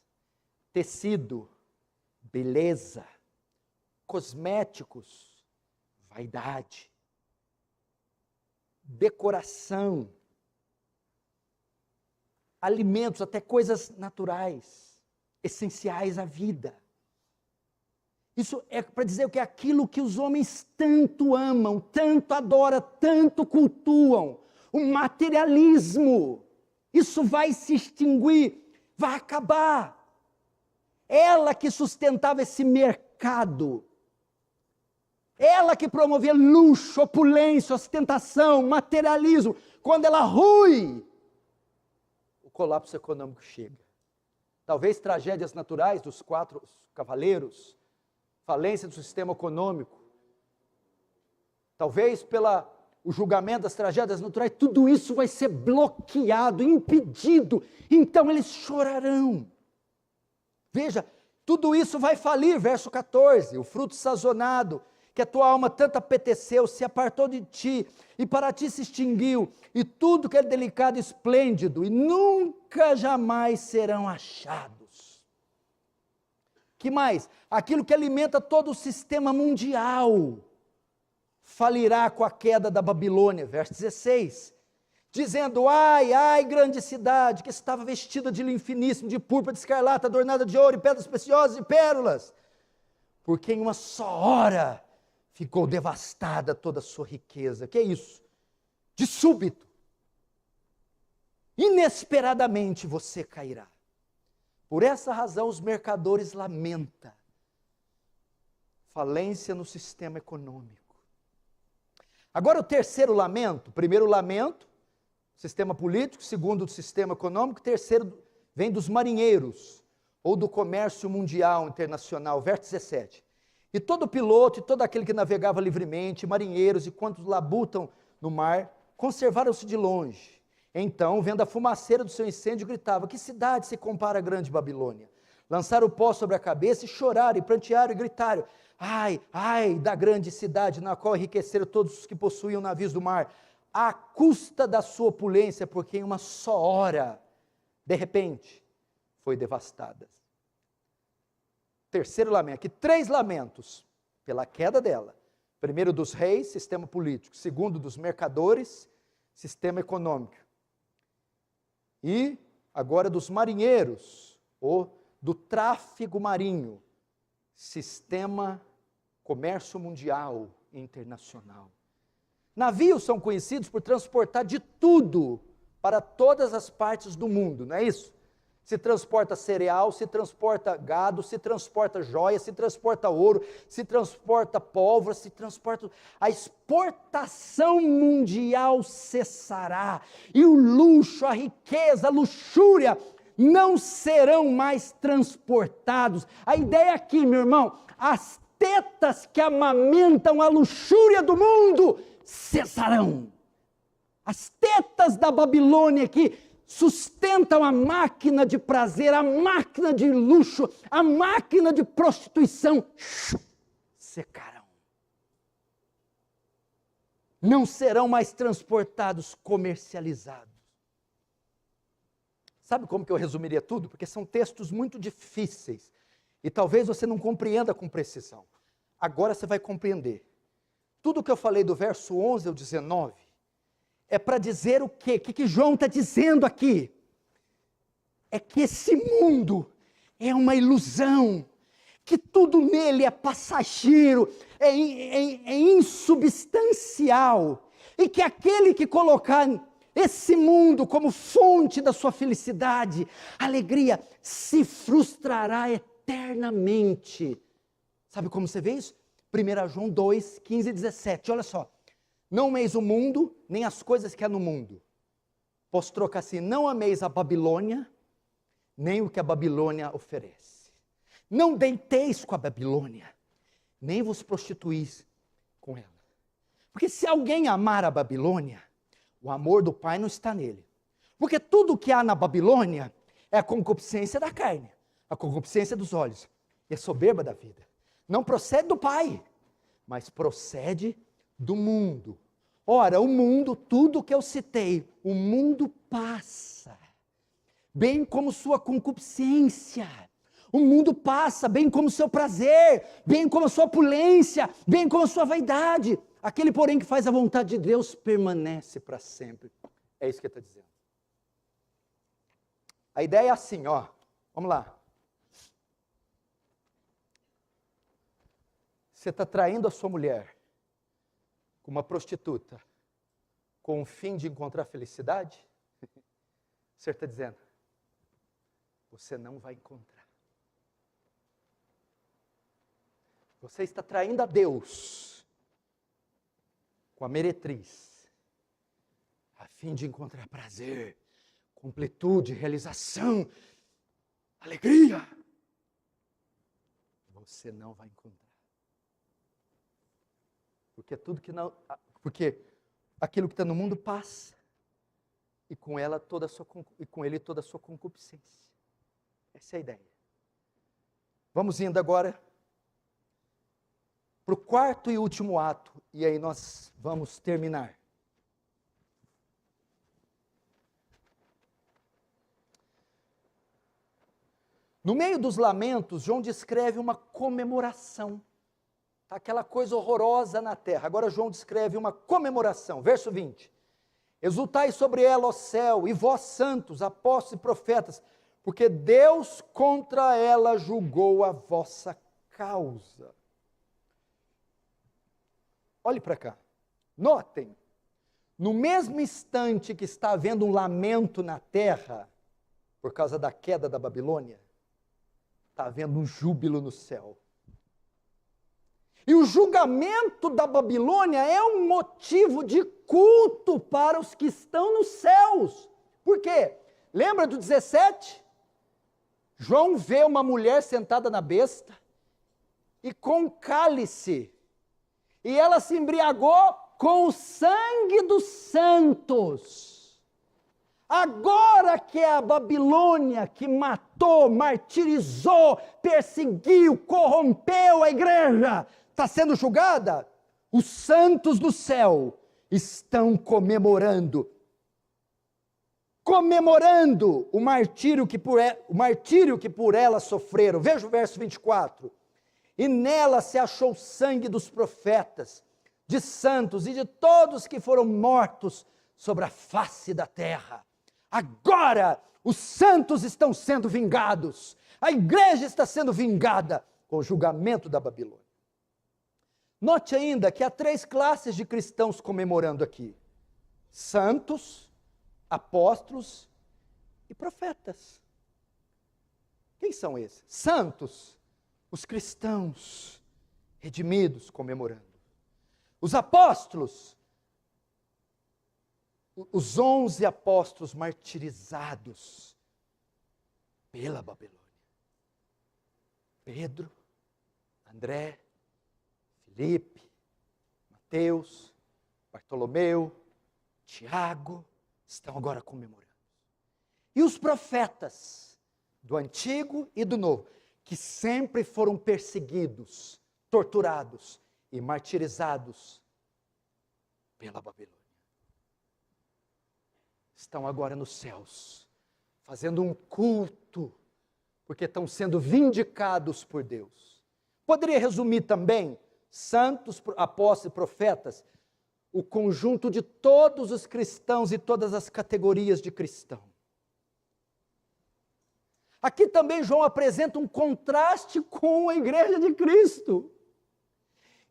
tecido, beleza, cosméticos, vaidade, decoração, alimentos, até coisas naturais, essenciais à vida. Isso é para dizer o que é aquilo que os homens tanto amam, tanto adoram, tanto cultuam, o materialismo. Isso vai se extinguir vai acabar. Ela que sustentava esse mercado, ela que promovia luxo, opulência, ostentação, materialismo, quando ela rui, o colapso econômico chega. Talvez tragédias naturais dos 4 cavaleiros, falência do sistema econômico, talvez o julgamento das tragédias naturais, tudo isso vai ser bloqueado, impedido, então eles chorarão. Veja, tudo isso vai falir, verso 14, o fruto sazonado, que a tua alma tanto apeteceu, se apartou de ti, e para ti se extinguiu, e tudo que é delicado e esplêndido, e nunca jamais serão achados. Que mais? Aquilo que alimenta todo o sistema mundial, falirá com a queda da Babilônia, verso 16, dizendo, ai, ai, grande cidade, que estava vestida de linho finíssimo, de púrpura, de escarlata, adornada de ouro, e pedras preciosas e pérolas, porque em uma só hora ficou devastada toda a sua riqueza. Que é isso? De súbito, inesperadamente você cairá. Por essa razão os mercadores lamentam falência no sistema econômico. Agora o terceiro lamento, primeiro lamento, sistema político, segundo o sistema econômico, terceiro vem dos marinheiros, ou do comércio mundial internacional, verso 17. E todo piloto e todo aquele que navegava livremente, marinheiros e quantos labutam no mar, conservaram-se de longe. Então, vendo a fumaceira do seu incêndio, gritava, que cidade se compara à grande Babilônia? Lançaram o pó sobre a cabeça e choraram, e prantearam, e gritaram, ai, ai da grande cidade, na qual enriqueceram todos os que possuíam navios do mar, à custa da sua opulência, porque em uma só hora, de repente, foi devastada. Terceiro lamento, aqui 3 lamentos, pela queda dela. Primeiro dos reis, sistema político. Segundo dos mercadores, sistema econômico. E agora dos marinheiros, ou do tráfego marinho, sistema comércio mundial e internacional. Navios são conhecidos por transportar de tudo para todas as partes do mundo, não é isso? Se transporta cereal, se transporta gado, se transporta joia, se transporta ouro, se transporta pólvora, se transporta... A exportação mundial cessará, e o luxo, a riqueza, a luxúria não serão mais transportados. A ideia aqui, meu irmão, as tetas que amamentam a luxúria do mundo cessarão. As tetas da Babilônia que sustentam a máquina de prazer, a máquina de luxo, a máquina de prostituição, secarão. Não serão mais transportados, comercializados. Sabe como que eu resumiria tudo? Porque são textos muito difíceis e talvez você não compreenda com precisão. Agora você vai compreender. Tudo que eu falei do verso 11 ao 19 é para dizer o quê? O que João está dizendo aqui? É que esse mundo é uma ilusão, que tudo nele é passageiro, é insubstancial, e que aquele que colocar esse mundo como fonte da sua felicidade, alegria, se frustrará eternamente. Sabe como você vê isso? 1 João 2, 15 e 17, olha só. Não ameis o mundo, nem as coisas que há no mundo. Posso trocar assim, não ameis a Babilônia, nem o que a Babilônia oferece. Não deiteis com a Babilônia, nem vos prostituís com ela. Porque se alguém amar a Babilônia, o amor do Pai não está nele. Porque tudo que há na Babilônia é a concupiscência da carne, a concupiscência dos olhos e a soberba da vida. Não procede do Pai, mas procede do mundo. Ora, o mundo, tudo que eu citei, o mundo passa, bem como sua concupiscência. O mundo passa, bem como seu prazer, bem como a sua opulência, bem como a sua vaidade. Aquele, porém, que faz a vontade de Deus permanece para sempre. É isso que ele está dizendo. A ideia é assim, ó. Vamos lá. Você está traindo a sua mulher com uma prostituta, com o fim de encontrar felicidade? O senhor está dizendo, você não vai encontrar. Você está traindo a Deus com a meretriz, a fim de encontrar prazer, completude, realização, alegria. Você não vai encontrar. Porque aquilo que está no mundo passa, e com ele toda a sua concupiscência. Essa é a ideia. Vamos indo agora para o quarto e último ato, e aí nós vamos terminar. No meio dos lamentos, João descreve uma comemoração. Aquela coisa horrorosa na terra. Agora João descreve uma comemoração. Verso 20. Exultai sobre ela, ó céu, e vós santos, apóstolos e profetas, porque Deus contra ela julgou a vossa causa. Olhe para cá. Notem, no mesmo instante que está havendo um lamento na terra, por causa da queda da Babilônia, está havendo um júbilo no céu. E o julgamento da Babilônia é um motivo de culto para os que estão nos céus. Por quê? Lembra do 17? João vê uma mulher sentada na besta e com um cálice. E ela se embriagou com o sangue dos santos. Agora que é a Babilônia que matou, martirizou, perseguiu, corrompeu a igreja, está sendo julgada, os santos do céu estão comemorando o martírio que por ela sofreram. Veja o verso 24. E nela se achou sangue dos profetas, de santos e de todos que foram mortos sobre a face da terra. Agora os santos estão sendo vingados, a igreja está sendo vingada com o julgamento da Babilônia. Note ainda que há 3 classes de cristãos comemorando aqui: santos, apóstolos e profetas. Quem são esses? Santos, os cristãos redimidos comemorando. Os apóstolos, os 11 apóstolos martirizados pela Babilônia. Pedro, André, Filipe, Mateus, Bartolomeu, Tiago, estão agora comemorando. E os profetas do Antigo e do Novo, que sempre foram perseguidos, torturados e martirizados pela Babilônia, estão agora nos céus, fazendo um culto, porque estão sendo vindicados por Deus. Poderia resumir também: santos, apóstolos e profetas, o conjunto de todos os cristãos e todas as categorias de cristão. Aqui também João apresenta um contraste com a igreja de Cristo.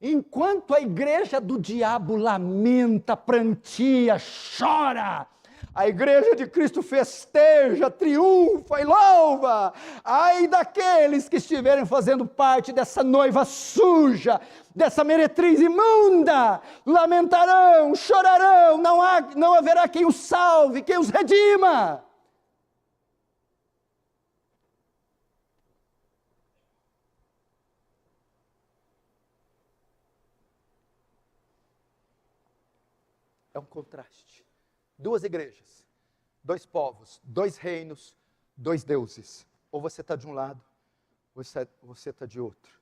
Enquanto a igreja do diabo lamenta, prantia, chora, a igreja de Cristo festeja, triunfa e louva. Ai daqueles que estiverem fazendo parte dessa noiva suja, dessa meretriz imunda, lamentarão, chorarão, não haverá quem os salve, quem os redima. É um contraste. 2 igrejas, 2 povos, 2 reinos, 2 deuses. Ou você está de um lado, ou você está de outro.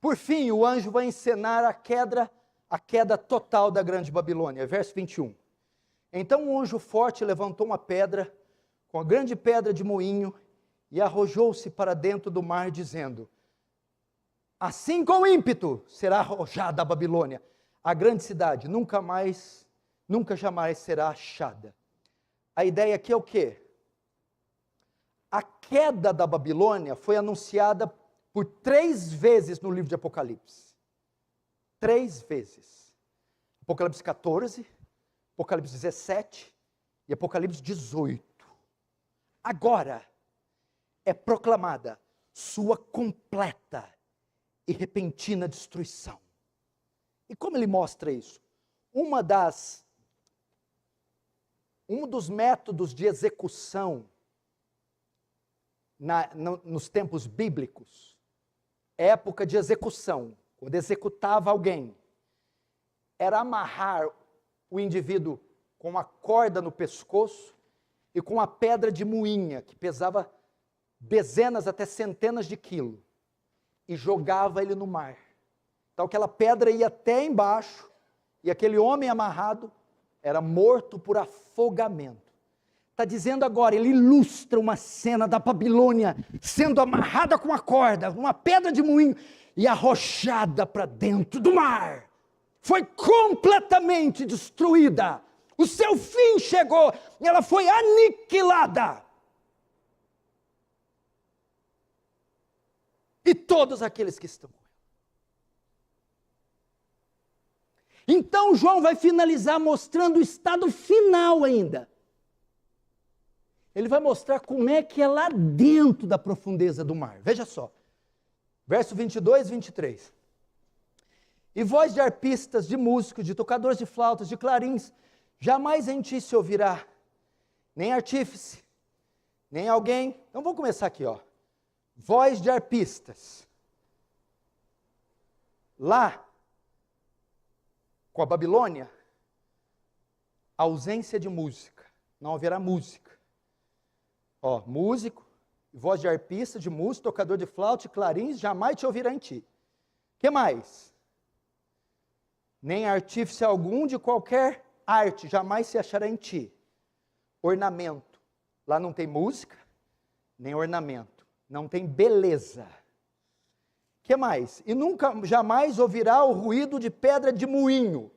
Por fim, o anjo vai encenar a queda total da grande Babilônia. Verso 21. Então um anjo forte levantou uma pedra, com a grande pedra de moinho, e arrojou-se para dentro do mar, dizendo: assim com ímpeto será arrojada a Babilônia, a grande cidade, nunca jamais será achada. A ideia aqui é o quê? A queda da Babilônia foi anunciada por 3 vezes no livro de Apocalipse. 3 vezes. Apocalipse 14, Apocalipse 17 e Apocalipse 18. Agora, é proclamada sua completa e repentina destruição. E como ele mostra isso? Um dos métodos de execução nos tempos bíblicos, época de execução, quando executava alguém, era amarrar o indivíduo com uma corda no pescoço e com uma pedra de moinha, que pesava dezenas até centenas de quilos, e jogava ele no mar. Então aquela pedra ia até embaixo, e aquele homem amarrado era morto por afogamento. Está dizendo agora, ele ilustra uma cena da Babilônia sendo amarrada com uma corda, uma pedra de moinho, e arrojada para dentro do mar. Foi completamente destruída. O seu fim chegou, e ela foi aniquilada. E todos aqueles que estão com ela. Então João vai finalizar mostrando o estado final ainda. Ele vai mostrar como é que é lá dentro da profundeza do mar. Veja só, verso 22 e 23. E voz de arpistas, de músicos, de tocadores de flautas, de clarins, jamais em ti se ouvirá, nem artífice, nem alguém. Então vamos começar aqui, ó. Voz de arpistas. Lá, com a Babilônia, ausência de música, não haverá música. Ó, músico, voz de arpista, de músico, tocador de flauta, de clarins, jamais te ouvirá em ti. Que mais? Nem artífice algum de qualquer arte jamais se achará em ti. Ornamento, lá não tem música, nem ornamento, não tem beleza. Que mais? E nunca, jamais ouvirá o ruído de pedra de moinho.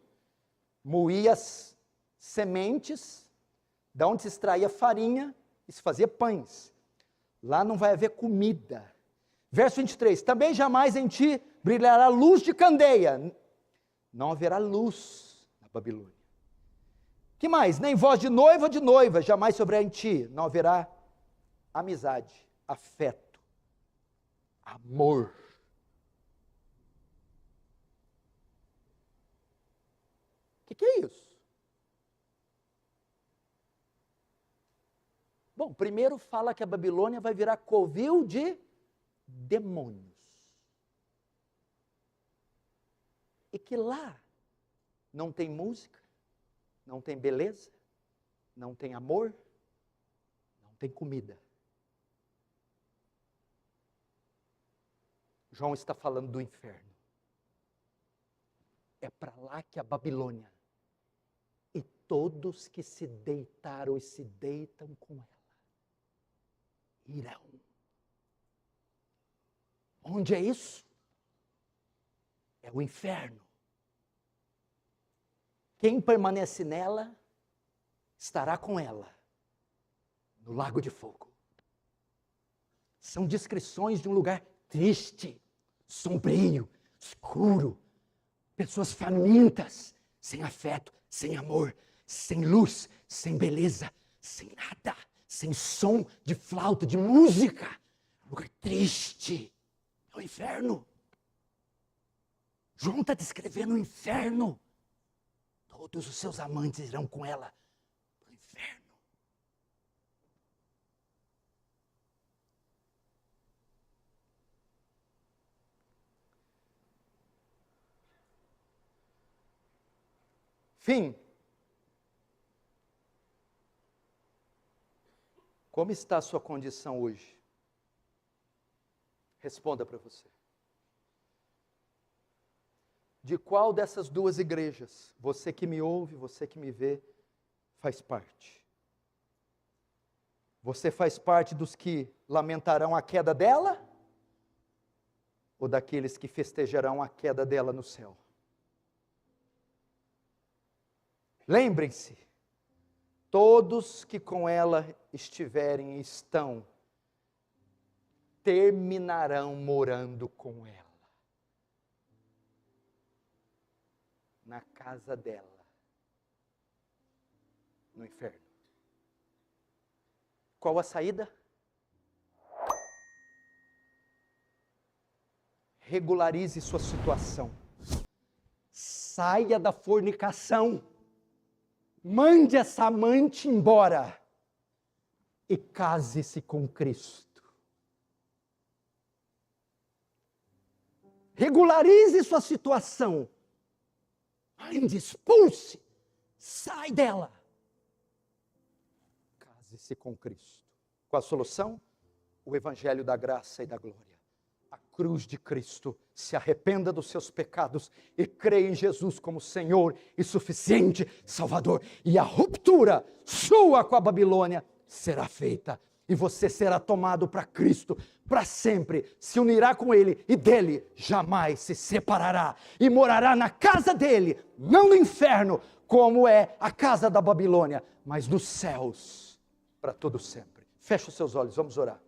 Moía as sementes, da onde se extraía farinha, e se fazia pães. Lá não vai haver comida. Verso 23, também jamais em ti brilhará luz de candeia. Não haverá luz na Babilônia. Que mais? Nem voz de noiva, jamais sobre em ti. Não haverá amizade, afeto, amor. O que é isso? Bom, primeiro fala que a Babilônia vai virar covil de demônios. E que lá não tem música, não tem beleza, não tem amor, não tem comida. João está falando do inferno. É para lá que a Babilônia e todos que se deitaram e se deitam com ela irão. Onde é isso? É o inferno. Quem permanece nela, estará com ela no lago de fogo. São descrições de um lugar triste, sombrio, escuro, pessoas famintas, sem afeto, sem amor, sem luz, sem beleza, sem nada, sem som de flauta, de música. Um lugar triste. É o inferno. João está descrevendo o inferno. Todos os seus amantes irão com ela para o inferno. Fim. Como está a sua condição hoje? Responda para você. De qual dessas duas igrejas, você que me ouve, você que me vê, faz parte? Você faz parte dos que lamentarão a queda dela? Ou daqueles que festejarão a queda dela no céu? Lembrem-se, todos que com ela estiverem e estão, terminarão morando com ela. Na casa dela, no inferno. Qual a saída? regularize sua situação. Saia da fornicação. Mande essa amante embora e case-se com Cristo. Regularize sua situação. Mande, expulse. Sai dela. Case-se com Cristo. Qual a solução? O Evangelho da graça e da glória. A cruz de Cristo. Se arrependa dos seus pecados e creia em Jesus como Senhor e suficiente Salvador. E a ruptura sua com a Babilônia será feita. E você será tomado para Cristo para sempre. Se unirá com Ele e dele jamais se separará. E morará na casa dele, não no inferno, como é a casa da Babilônia, mas nos céus para todo sempre. Feche os seus olhos, vamos orar.